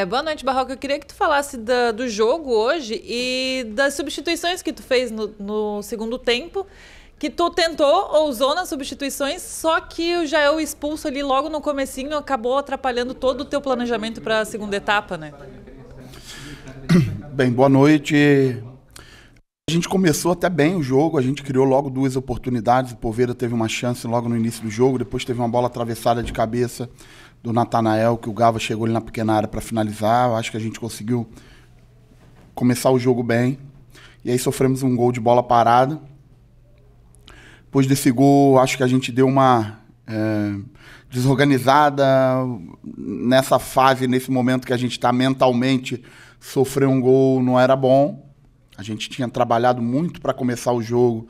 Boa noite, Barroca. Eu queria que tu falasse do jogo hoje e das substituições que tu fez no segundo tempo, que tu tentou ou usou nas substituições, só que o Jael expulso ali logo no comecinho acabou atrapalhando todo o teu planejamento para a segunda etapa, né? Bem, boa noite. A gente começou até bem o jogo, a gente criou logo duas oportunidades, o Poveda teve uma chance logo no início do jogo, depois teve uma bola atravessada de cabeça do Natanael, que o Gava chegou ali na pequena área para finalizar. Eu acho que a gente conseguiu começar o jogo bem. E aí sofremos um gol de bola parada. Depois desse gol, acho que a gente deu uma desorganizada nessa fase, nesse momento que a gente está mentalmente. Sofrer um gol não era bom. A gente tinha trabalhado muito para começar o jogo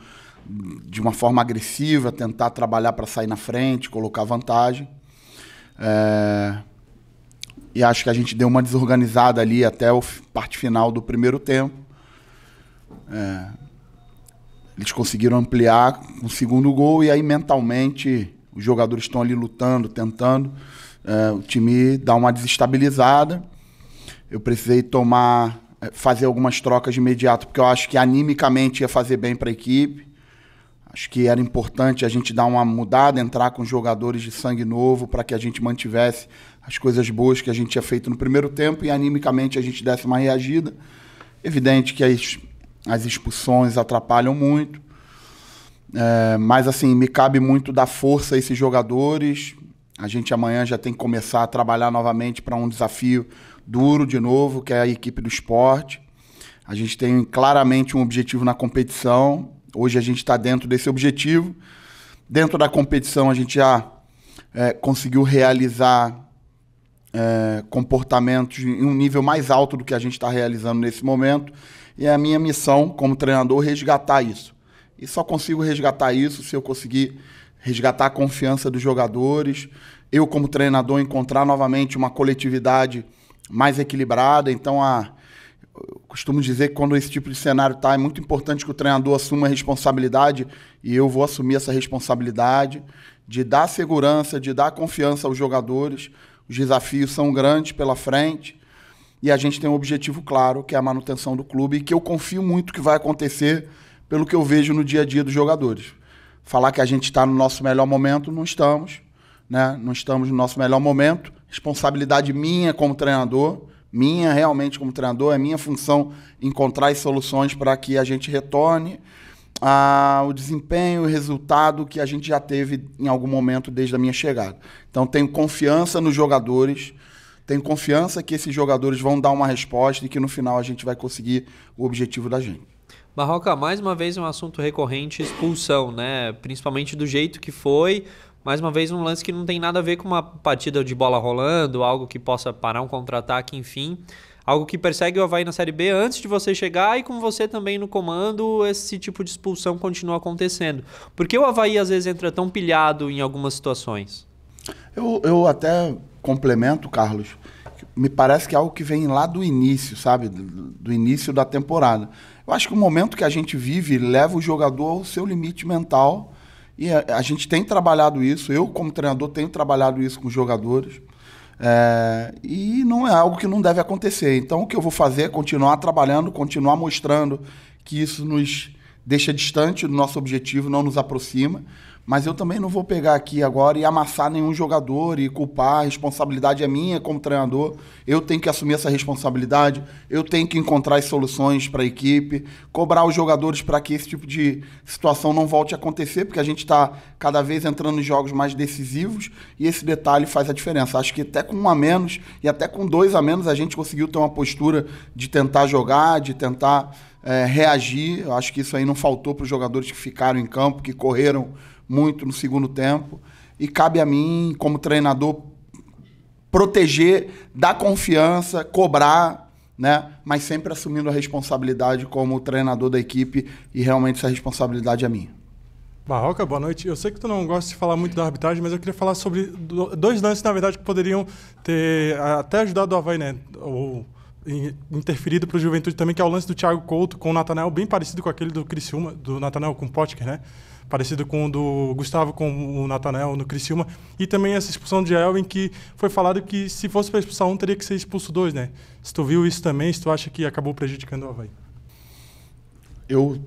de uma forma agressiva, tentar trabalhar para sair na frente, colocar vantagem. E acho que a gente deu uma desorganizada ali até a parte final do primeiro tempo. Eles conseguiram ampliar o segundo gol e aí mentalmente os jogadores estão ali lutando, tentando. O time dá uma desestabilizada. Eu precisei fazer algumas trocas de imediato, porque eu acho que animicamente ia fazer bem para a equipe. Acho que era importante a gente dar uma mudada, entrar com jogadores de sangue novo para que a gente mantivesse as coisas boas que a gente tinha feito no primeiro tempo e animicamente a gente desse uma reagida. Evidente que as expulsões atrapalham muito, mas assim, me cabe muito dar força a esses jogadores. A gente amanhã já tem que começar a trabalhar novamente para um desafio duro de novo, que é a equipe do Sport. A gente tem claramente um objetivo na competição. Hoje a gente está dentro desse objetivo. Dentro da competição a gente já conseguiu realizar comportamentos em um nível mais alto do que a gente está realizando nesse momento. E é a minha missão como treinador resgatar isso. E só consigo resgatar isso se eu conseguir resgatar a confiança dos jogadores. Eu como treinador encontrar novamente uma coletividade mais equilibrada. Então eu costumo dizer que quando esse tipo de cenário está, é muito importante que o treinador assuma a responsabilidade, e eu vou assumir essa responsabilidade de dar segurança, de dar confiança aos jogadores. Os desafios são grandes pela frente e a gente tem um objetivo claro, que é a manutenção do clube, e que eu confio muito que vai acontecer pelo que eu vejo no dia a dia dos jogadores. Falar que a gente está no nosso melhor momento, não estamos, né? Não estamos no nosso melhor momento. Responsabilidade minha como treinador, minha realmente como treinador, é minha função encontrar as soluções para que a gente retorne ao desempenho e resultado que a gente já teve em algum momento desde a minha chegada. Então tenho confiança nos jogadores, tenho confiança que esses jogadores vão dar uma resposta e que no final a gente vai conseguir o objetivo da gente. Barroca, mais uma vez um assunto recorrente, expulsão, né? Principalmente do jeito que foi. Mais uma vez um lance que não tem nada a ver com uma partida de bola rolando, algo que possa parar um contra-ataque, enfim. Algo que persegue o Avaí na Série B antes de você chegar, e com você também no comando, esse tipo de expulsão continua acontecendo. Por que o Avaí às vezes entra tão pilhado em algumas situações? Eu até complemento, Carlos. Me parece que é algo que vem lá do início, sabe? Do início da temporada. Eu acho que o momento que a gente vive leva o jogador ao seu limite mental. E a gente tem trabalhado isso, eu como treinador tenho trabalhado isso com os jogadores, e não é algo que não deve acontecer. Então o que eu vou fazer é continuar trabalhando, continuar mostrando que isso nos deixa distante do nosso objetivo, não nos aproxima, mas eu também não vou pegar aqui agora e amassar nenhum jogador e culpar. A responsabilidade é minha como treinador, eu tenho que assumir essa responsabilidade, eu tenho que encontrar as soluções para a equipe, cobrar os jogadores para que esse tipo de situação não volte a acontecer, porque a gente está cada vez entrando em jogos mais decisivos e esse detalhe faz a diferença. Acho que até com 1 a menos e até com 2 a menos a gente conseguiu ter uma postura de tentar jogar, de tentar reagir. Eu acho que isso aí não faltou para os jogadores que ficaram em campo, que correram muito no segundo tempo, e cabe a mim, como treinador, proteger, dar confiança, cobrar, né? Mas sempre assumindo a responsabilidade como treinador da equipe, e realmente essa responsabilidade é minha. Barroca, boa noite. Eu sei que tu não gosta de falar muito da arbitragem, mas eu queria falar sobre 2 lances, na verdade, que poderiam ter até ajudado o Avaí, né? Ou interferido para o Juventude também, que é o lance do Thiago Couto com o Natanael, bem parecido com aquele do Criciúma, do Natanael com o Potker, né? parecido com o do Gustavo, com o Nathanael no Criciúma, e também essa expulsão de Elvin, que foi falado que se fosse para expulsar um, teria que ser expulso 2, né? Se tu viu isso também, se tu acha que acabou prejudicando o Avaí. Eu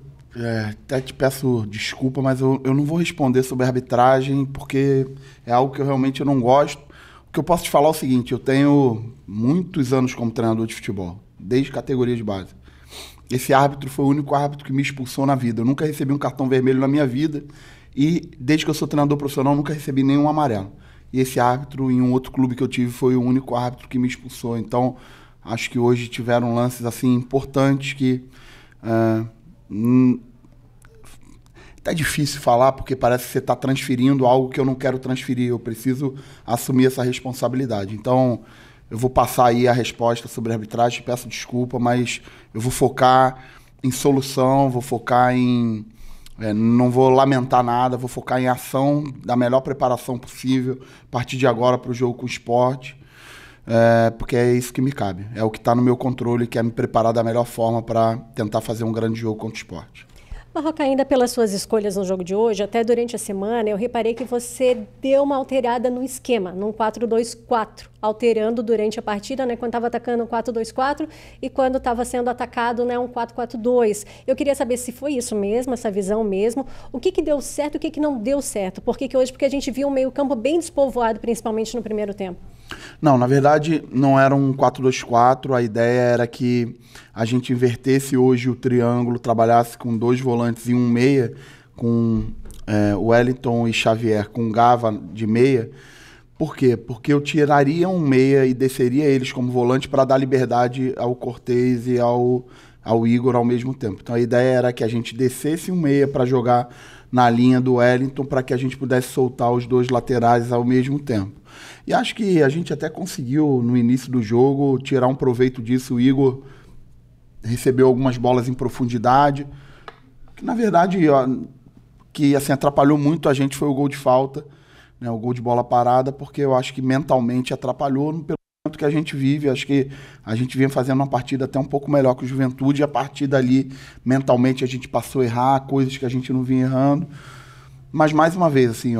até te peço desculpa, mas eu não vou responder sobre a arbitragem, porque é algo que eu realmente não gosto. O que eu posso te falar é o seguinte: eu tenho muitos anos como treinador de futebol, desde categoria de base. Esse árbitro foi o único árbitro que me expulsou na vida. Eu nunca recebi um cartão vermelho na minha vida e, desde que eu sou treinador profissional, nunca recebi nenhum amarelo. E esse árbitro, em um outro clube que eu tive, foi o único árbitro que me expulsou. Então, acho que hoje tiveram lances assim importantes que... Tá difícil falar, porque parece que você está transferindo algo que eu não quero transferir. Eu preciso assumir essa responsabilidade. Então, eu vou passar aí a resposta sobre a arbitragem, peço desculpa, mas eu vou focar em solução, vou focar em... não vou lamentar nada, vou focar em ação da melhor preparação possível a partir de agora para o jogo com o Sport, porque é isso que me cabe. É o que está no meu controle, que é me preparar da melhor forma para tentar fazer um grande jogo contra o Sport. Barroca, ainda pelas suas escolhas no jogo de hoje, até durante a semana, eu reparei que você deu uma alterada no esquema, num 4-2-4, alterando durante a partida, né, quando estava atacando um 4-2-4 e quando estava sendo atacado, né, um 4-4-2. Eu queria saber se foi isso mesmo, essa visão mesmo, o que deu certo e o que não deu certo. Por que hoje? Porque a gente viu um meio-campo bem despovoado, principalmente no primeiro tempo. Não, na verdade não era um 4-2-4, a ideia era que a gente invertesse hoje o triângulo, trabalhasse com 2 volantes e um meia, com Wellington e Xavier, com Gava de meia. Por quê? Porque eu tiraria um meia e desceria eles como volante para dar liberdade ao Cortez e ao Igor ao mesmo tempo. Então a ideia era que a gente descesse um meia para jogar na linha do Wellington, para que a gente pudesse soltar os 2 laterais ao mesmo tempo. E acho que a gente até conseguiu, no início do jogo, tirar um proveito disso. O Igor recebeu algumas bolas em profundidade, que na verdade que assim, atrapalhou muito a gente foi o gol de falta, né, o gol de bola parada, porque eu acho que mentalmente atrapalhou pelo momento que a gente vive. Acho que a gente vinha fazendo uma partida até um pouco melhor que o Juventude, e a partir dali, mentalmente, a gente passou a errar coisas que a gente não vinha errando. Mas, mais uma vez, assim,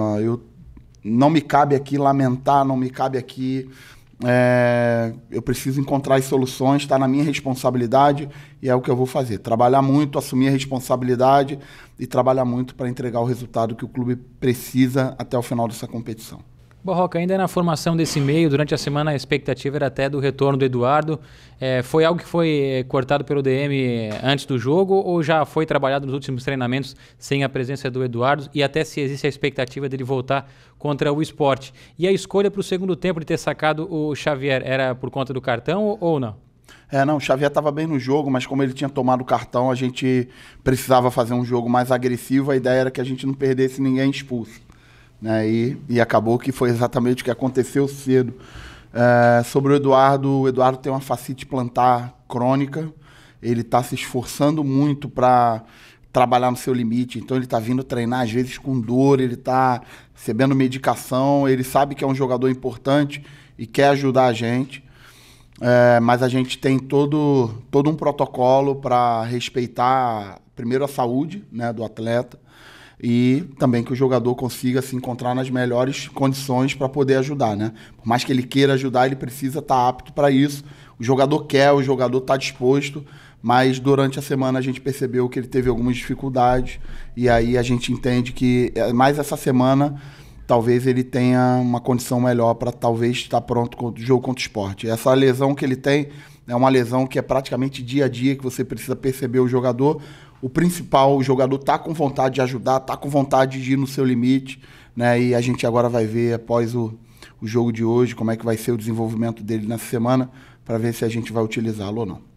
não me cabe aqui lamentar, não me cabe aqui... eu preciso encontrar as soluções, está na minha responsabilidade e é o que eu vou fazer. Trabalhar muito, assumir a responsabilidade e trabalhar muito para entregar o resultado que o clube precisa até o final dessa competição. Barroca, ainda na formação desse meio, durante a semana a expectativa era até do retorno do Eduardo. Foi algo que foi cortado pelo DM antes do jogo ou já foi trabalhado nos últimos treinamentos sem a presença do Eduardo, e até se existe a expectativa dele voltar contra o Sport? E a escolha para o segundo tempo de ter sacado o Xavier era por conta do cartão ou não? Não, o Xavier estava bem no jogo, mas como ele tinha tomado o cartão, a gente precisava fazer um jogo mais agressivo. A ideia era que a gente não perdesse ninguém expulso. Né? E acabou que foi exatamente o que aconteceu cedo. Sobre o Eduardo tem uma fascite plantar crônica, ele está se esforçando muito para trabalhar no seu limite, então ele está vindo treinar às vezes com dor, ele está recebendo medicação, ele sabe que é um jogador importante e quer ajudar a gente, mas a gente tem todo um protocolo para respeitar primeiro a saúde, né, do atleta, e também que o jogador consiga se encontrar nas melhores condições para poder ajudar, né? Por mais que ele queira ajudar, ele precisa estar apto para isso. O jogador quer, o jogador está disposto, mas durante a semana a gente percebeu que ele teve algumas dificuldades, e aí a gente entende que mais essa semana talvez ele tenha uma condição melhor para talvez estar pronto com o jogo contra o Sport. Essa lesão que ele tem é uma lesão que é praticamente dia a dia, que você precisa perceber o jogador. O principal, o jogador está com vontade de ajudar, está com vontade de ir no seu limite, né? E a gente agora vai ver, após o jogo de hoje, como é que vai ser o desenvolvimento dele nessa semana, para ver se a gente vai utilizá-lo ou não.